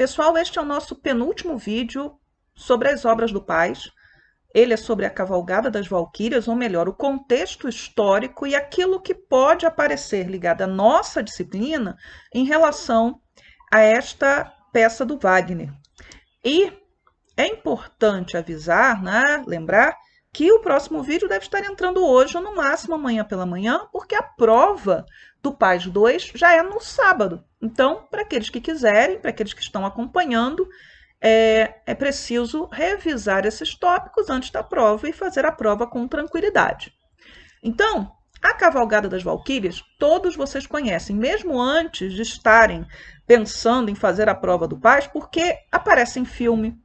Pessoal, este é o nosso penúltimo vídeo sobre as obras do Paz. Ele é sobre a Cavalgada das Valquírias, ou melhor, o contexto histórico e aquilo que pode aparecer ligado à nossa disciplina em relação a esta peça do Wagner. E é importante avisar, né, lembrar, que o próximo vídeo deve estar entrando hoje, ou no máximo amanhã pela manhã, porque a prova do Paz 2 já é no sábado. Então, para aqueles que quiserem, para aqueles que estão acompanhando, é preciso revisar esses tópicos antes da prova e fazer a prova com tranquilidade. Então, a Cavalgada das Valquírias, todos vocês conhecem, mesmo antes de estarem pensando em fazer a prova do Paz, porque aparece em filme,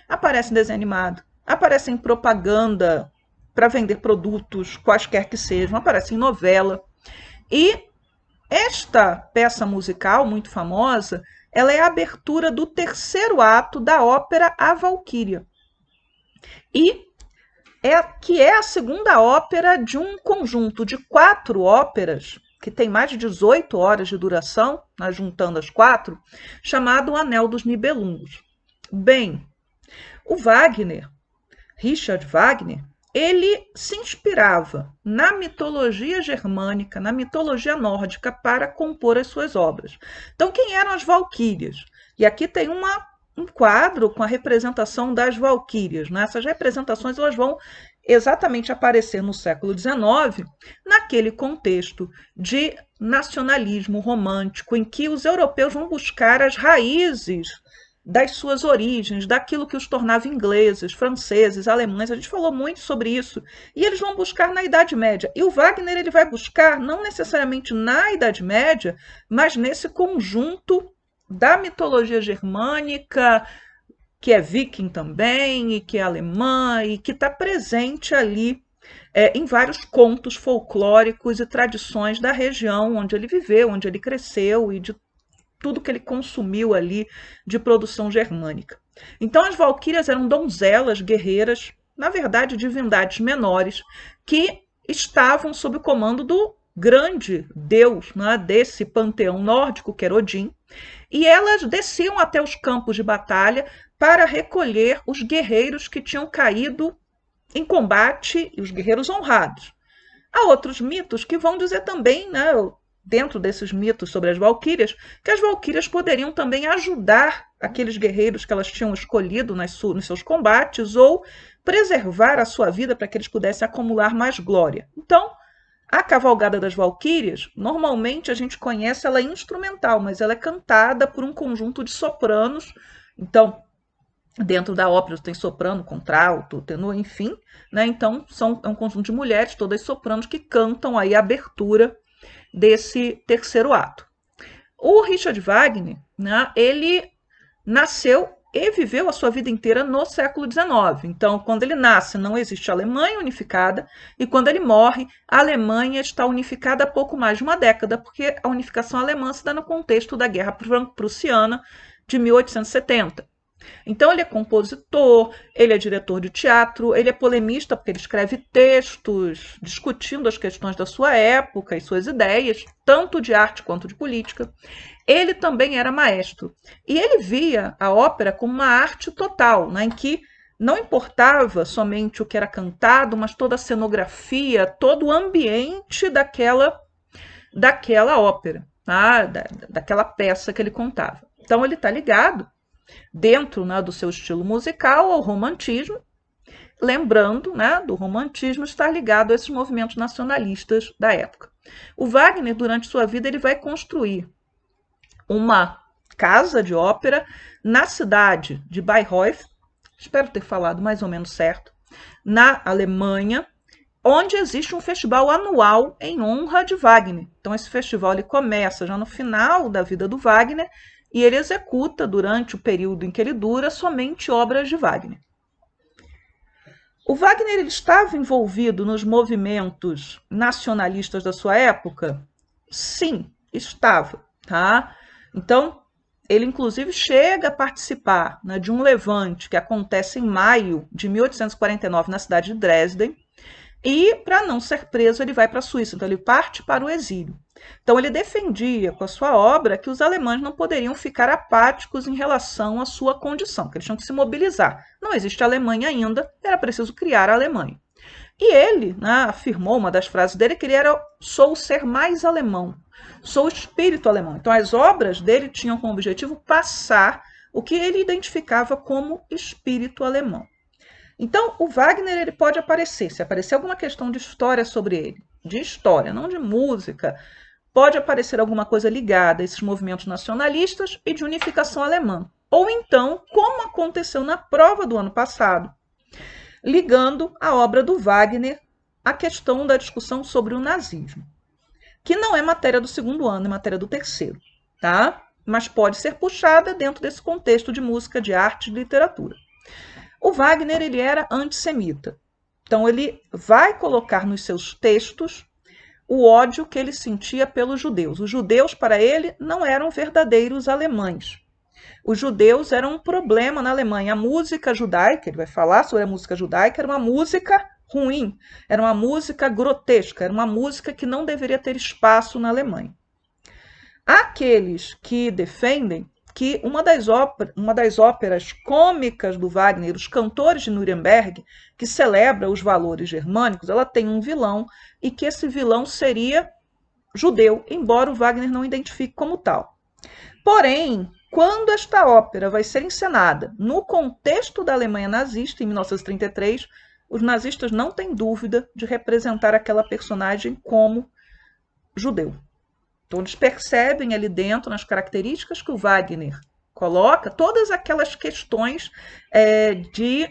aparece em desenho animado, aparece em propaganda para vender produtos, quaisquer que sejam, aparece em novela. E esta peça musical muito famosa, ela é a abertura do terceiro ato da ópera A Valquíria. E que é a segunda ópera de um conjunto de 4 óperas, que tem mais de 18 horas de duração, né, juntando as 4, chamado O Anel dos Nibelungos. Bem, o Wagner, Richard Wagner, ele se inspirava na mitologia germânica, na mitologia nórdica, para compor as suas obras. Então, quem eram as Valquírias? E aqui tem um quadro com a representação das Valquírias. Né? Essas representações elas vão exatamente aparecer no século XIX, naquele contexto de nacionalismo romântico, em que os europeus vão buscar as raízes das suas origens, daquilo que os tornava ingleses, franceses, alemães. A gente falou muito sobre isso. E eles vão buscar na Idade Média. E o Wagner ele vai buscar não necessariamente na Idade Média, mas nesse conjunto da mitologia germânica, que é viking também, e que é alemã, e que está presente ali em vários contos folclóricos e tradições da região onde ele viveu, onde ele cresceu e de tudo que ele consumiu ali de produção germânica. Então as valquírias eram donzelas guerreiras, na verdade divindades menores, que estavam sob o comando do grande deus, né, desse panteão nórdico, que era Odin, e elas desciam até os campos de batalha para recolher os guerreiros que tinham caído em combate, e os guerreiros honrados. Há outros mitos que vão dizer também, né, dentro desses mitos sobre as valquírias, que as valquírias poderiam também ajudar aqueles guerreiros que elas tinham escolhido nos seus combates ou preservar a sua vida para que eles pudessem acumular mais glória. Então, a Cavalgada das Valquírias, normalmente a gente conhece ela instrumental, mas ela é cantada por um conjunto de sopranos. Então, dentro da ópera tem soprano, contralto, tenor, enfim. Né? Então, é um conjunto de mulheres, todas sopranos, que cantam aí a abertura desse terceiro ato. O Richard Wagner, né, ele nasceu e viveu a sua vida inteira no século XIX. Então, quando ele nasce, não existe Alemanha unificada, e quando ele morre, a Alemanha está unificada há pouco mais de uma década, porque a unificação alemã se dá no contexto da Guerra Prussiana de 1870. Então ele é compositor, ele é diretor de teatro, ele é polemista porque ele escreve textos discutindo as questões da sua época e suas ideias, tanto de arte quanto de política. Ele também era maestro e ele via a ópera como uma arte total, né, em que não importava somente o que era cantado, mas toda a cenografia, todo o ambiente daquela ópera, tá? Daquela peça que ele contava. Então ele está ligado dentro, né, do seu estilo musical ao romantismo, lembrando, né, do romantismo estar ligado a esses movimentos nacionalistas da época. O Wagner, durante sua vida, ele vai construir uma casa de ópera na cidade de Bayreuth, espero ter falado mais ou menos certo, na Alemanha, onde existe um festival anual em honra de Wagner. Então esse festival ele começa já no final da vida do Wagner e ele executa, durante o período em que ele dura, somente obras de Wagner. O Wagner ele estava envolvido nos movimentos nacionalistas da sua época? Sim, estava. Tá? Então, ele inclusive chega a participar, né, de um levante que acontece em maio de 1849 na cidade de Dresden, e, para não ser preso, ele vai para a Suíça. Então, ele parte para o exílio. Então ele defendia com a sua obra que os alemães não poderiam ficar apáticos em relação à sua condição, que eles tinham que se mobilizar. Não existe Alemanha ainda, era preciso criar a Alemanha. E ele, né, afirmou, uma das frases dele, que ele era: sou o ser mais alemão, sou o espírito alemão. Então as obras dele tinham como objetivo passar o que ele identificava como espírito alemão. Então o Wagner ele pode aparecer, se aparecer alguma questão de história sobre ele, de história, não de música, pode aparecer alguma coisa ligada a esses movimentos nacionalistas e de unificação alemã. Ou então, como aconteceu na prova do ano passado, ligando a obra do Wagner à questão da discussão sobre o nazismo, que não é matéria do segundo ano, é matéria do terceiro, tá? Mas pode ser puxada dentro desse contexto de música, de arte, de literatura. O Wagner ele era antissemita, então ele vai colocar nos seus textos o ódio que ele sentia pelos judeus. Os judeus, para ele, não eram verdadeiros alemães. Os judeus eram um problema na Alemanha. A música judaica, ele vai falar sobre a música judaica, era uma música ruim, era uma música grotesca, era uma música que não deveria ter espaço na Alemanha. Há aqueles que defendem que uma das óperas cômicas do Wagner, Os Cantores de Nuremberg, que celebra os valores germânicos, ela tem um vilão e que esse vilão seria judeu, embora o Wagner não identifique como tal. Porém, quando esta ópera vai ser encenada no contexto da Alemanha nazista, em 1933, os nazistas não têm dúvida de representar aquela personagem como judeu. Então, eles percebem ali dentro, nas características que o Wagner coloca, todas aquelas questões de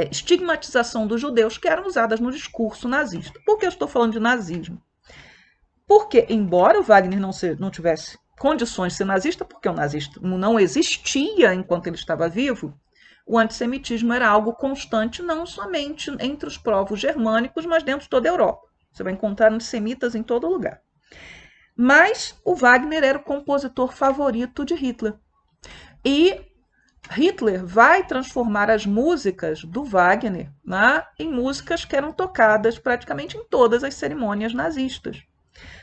estigmatização dos judeus que eram usadas no discurso nazista. Por que eu estou falando de nazismo? Porque, embora o Wagner não tivesse condições de ser nazista, porque o nazismo não existia enquanto ele estava vivo, o antissemitismo era algo constante, não somente entre os povos germânicos, mas dentro de toda a Europa. Você vai encontrar antissemitas em todo lugar. Mas o Wagner era o compositor favorito de Hitler. E Hitler vai transformar as músicas do Wagner, né, em músicas que eram tocadas praticamente em todas as cerimônias nazistas.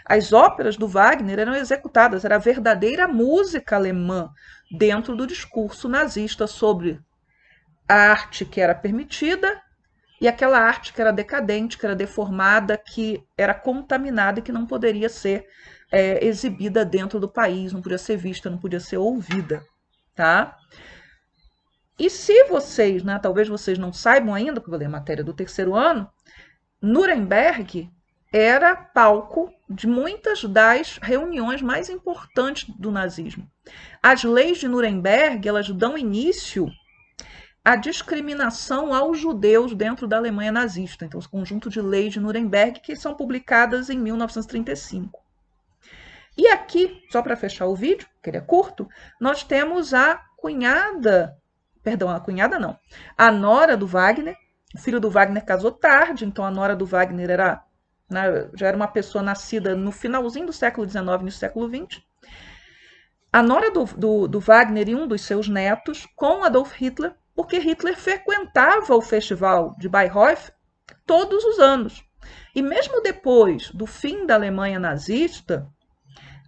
As óperas do Wagner eram executadas, era a verdadeira música alemã dentro do discurso nazista sobre a arte que era permitida e aquela arte que era decadente, que era deformada, que era contaminada e que não poderia ser exibida dentro do país, não podia ser vista, não podia ser ouvida, tá? E se vocês, né, talvez vocês não saibam ainda, porque eu vou ler a matéria do terceiro ano, Nuremberg era palco de muitas das reuniões mais importantes do nazismo. As leis de Nuremberg, elas dão início à discriminação aos judeus dentro da Alemanha nazista. Então, esse conjunto de leis de Nuremberg que são publicadas em 1935. E aqui, só para fechar o vídeo, que ele é curto, nós temos a nora do Wagner. O filho do Wagner casou tarde, então a nora do Wagner já era uma pessoa nascida no finalzinho do século XIX e no século XX. A nora do Wagner e um dos seus netos com Adolf Hitler, porque Hitler frequentava o festival de Bayreuth todos os anos. E mesmo depois do fim da Alemanha nazista,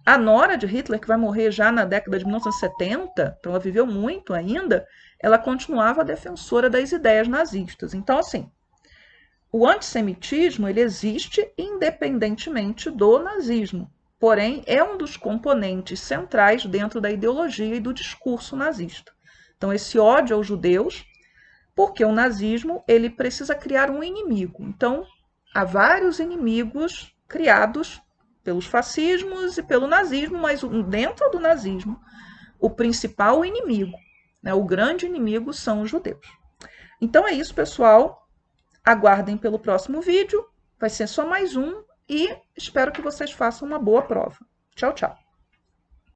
a nora de Hitler, que vai morrer já na década de 1970, então ela viveu muito ainda, ela continuava defensora das ideias nazistas. Então, assim, o antissemitismo ele existe independentemente do nazismo, porém é um dos componentes centrais dentro da ideologia e do discurso nazista. Então, esse ódio aos judeus, porque o nazismo ele precisa criar um inimigo. Então, há vários inimigos criados pelos fascismos e pelo nazismo, mas dentro do nazismo, o principal inimigo, né, o grande inimigo são os judeus. Então é isso, pessoal. Aguardem pelo próximo vídeo. Vai ser só mais um e espero que vocês façam uma boa prova. Tchau, tchau.